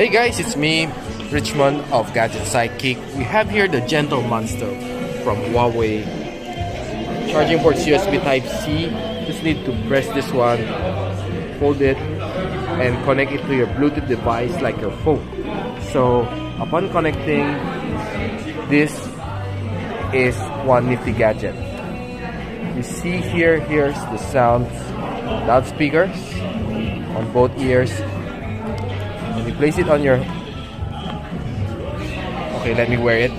Hey guys, it's me, Richmond of Gadget Sidekick. We have here the Gentle Monster from Huawei. Charging port USB Type-C. Just need to press this one, hold it, and connect it to your Bluetooth device like your phone. So upon connecting, this is one nifty gadget. You see here, here's the sound, loudspeakers on both ears. And you place it on your... Okay, let me wear it.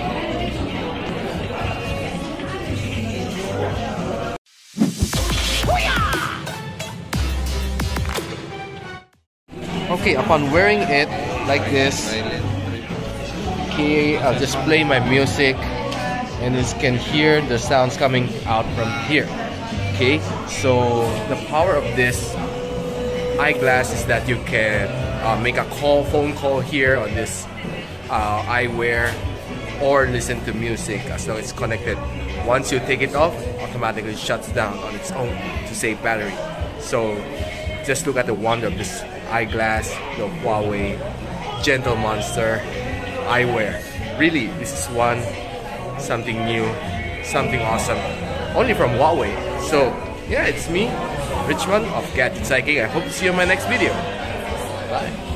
Okay, upon wearing it like this, okay, I'll just play my music and you can hear the sounds coming out from here. Okay, so the power of this eyeglass is that you can make a phone call here on this Eyewear, or listen to music as though it's connected. Once you take it off, automatically shuts down on its own to save battery. So just look at the wonder of this eyeglass, the Huawei Gentle Monster Eyewear. Really, this is something new, something awesome, only from Huawei. So yeah, it's me, Richmond of Gadget Sidekick. I hope to see you in my next video. Bye.